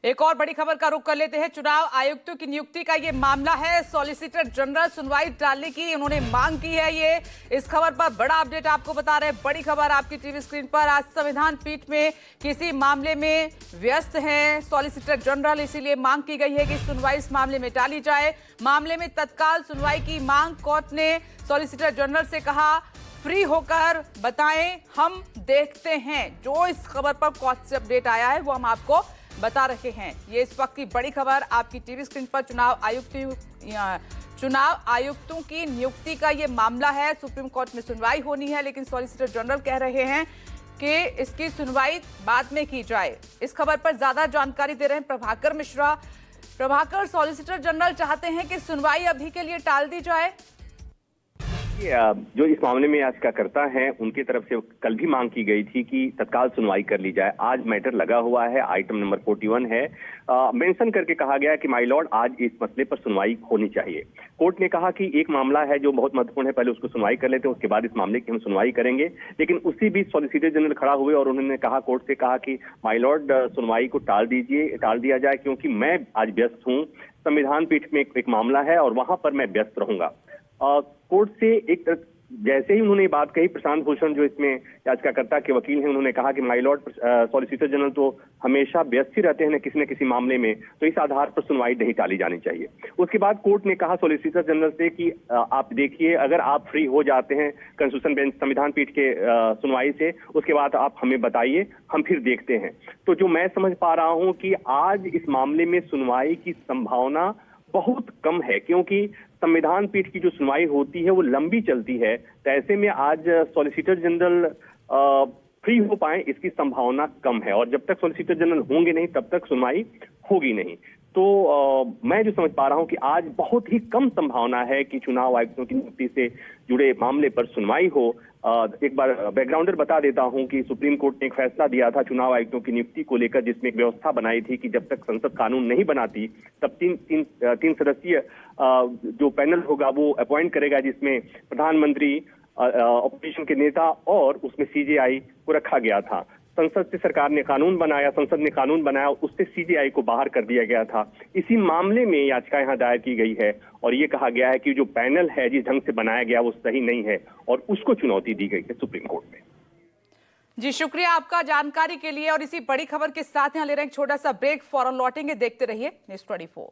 एक और बड़ी खबर का रुख कर लेते हैं। चुनाव आयुक्तों की नियुक्ति का ये मामला है। सॉलिसिटर जनरल सुनवाई टालने की उन्होंने मांग की है। ये इस खबर पर बड़ा अपडेट आपको बता रहे हैं। बड़ी खबर आपकी टीवी स्क्रीन पर। आज संविधान पीठ में किसी मामले में व्यस्त हैं सॉलिसिटर जनरल, इसीलिए मांग की गई है कि सुनवाई इस मामले में टाली जाए। मामले में तत्काल सुनवाई की मांग कोर्ट ने सॉलिसिटर जनरल से कहा, फ्री होकर बताएं, हम देखते हैं। जो इस खबर पर कोर्ट से अपडेट आया है वो हम आपको बता रहे हैं। ये इस वक्त की बड़ी खबर आपकी टीवी स्क्रीन पर। चुनाव आयुक्तों की नियुक्ति का ये मामला है। सुप्रीम कोर्ट में सुनवाई होनी है, लेकिन सॉलिसिटर जनरल कह रहे हैं कि इसकी सुनवाई बाद में की जाए। इस खबर पर ज्यादा जानकारी दे रहे हैं प्रभाकर मिश्रा। प्रभाकर, सॉलिसिटर जनरल चाहते हैं कि सुनवाई अभी के लिए टाल दी जाए। जो इस मामले में याचिकाकर्ता हैं उनकी तरफ से कल भी मांग की गई थी कि तत्काल सुनवाई कर ली जाए। आज मैटर लगा हुआ है, आइटम नंबर 41 है। मेंशन करके कहा गया है कि माय लॉर्ड, आज इस मसले पर सुनवाई होनी चाहिए। कोर्ट ने कहा कि एक मामला है जो बहुत महत्वपूर्ण है, पहले उसको सुनवाई कर लेते हैं, उसके बाद इस मामले की हम सुनवाई करेंगे। लेकिन उसी बीच सॉलिसिटर जनरल खड़ा हुए और उन्होंने कहा, कोर्ट से कहा कि माय लॉर्ड, सुनवाई को टाल दिया जाए, क्योंकि मैं आज व्यस्त हूँ। संविधान पीठ में एक मामला है और वहां पर मैं व्यस्त रहूंगा। कोर्ट से एक जैसे ही उन्होंने बात कही, प्रशांत भूषण जो इसमें याचिकाकर्ता के वकील हैं, उन्होंने कहा कि माय लॉर्ड, सॉलिसिटर जनरल तो हमेशा व्यस्त ही रहते हैं किसी न किसी मामले में, तो इस आधार पर सुनवाई नहीं टाली जानी चाहिए। उसके बाद कोर्ट ने कहा सॉलिसिटर जनरल से कि आप देखिए, अगर आप फ्री हो जाते हैं कंस्टिट्यूशन बेंच संविधान पीठ के सुनवाई से, उसके बाद आप हमें बताइए, हम फिर देखते हैं। तो जो मैं समझ पा रहा हूं कि आज इस मामले में सुनवाई की संभावना बहुत कम है, क्योंकि संविधान पीठ की जो सुनवाई होती है वो लंबी चलती है। तो ऐसे में आज सॉलिसिटर जनरल फ्री हो पाए, इसकी संभावना कम है, और जब तक सॉलिसिटर जनरल होंगे नहीं तब तक सुनवाई होगी नहीं। तो मैं जो समझ पा रहा हूं कि आज बहुत ही कम संभावना है कि चुनाव आयुक्तों की नियुक्ति से जुड़े मामले पर सुनवाई हो। एक बार बैकग्राउंडर बता देता हूं कि सुप्रीम कोर्ट ने एक फैसला दिया था चुनाव आयुक्तों की नियुक्ति को लेकर, जिसमें एक व्यवस्था बनाई थी कि जब तक संसद कानून नहीं बनाती तब तीन सदस्यीय जो पैनल होगा वो अपॉइंट करेगा, जिसमें प्रधानमंत्री, ऑपोजिशन के नेता और उसमें सीजेआई को रखा गया था। संसद से सरकार ने कानून बनाया, संसद ने कानून बनाया, उससे सीजेआई को बाहर कर दिया गया था। इसी मामले में याचिका यहाँ दायर की गई है और ये कहा गया है कि जो पैनल है जिस ढंग से बनाया गया वो सही नहीं है और उसको चुनौती दी गई है सुप्रीम कोर्ट में। जी, शुक्रिया आपका जानकारी के लिए। और इसी बड़ी खबर के साथ यहाँ ले रहे हैं एक छोटा सा ब्रेक, फौरन लौटेंगे। देखते रहिए न्यूज़ 24।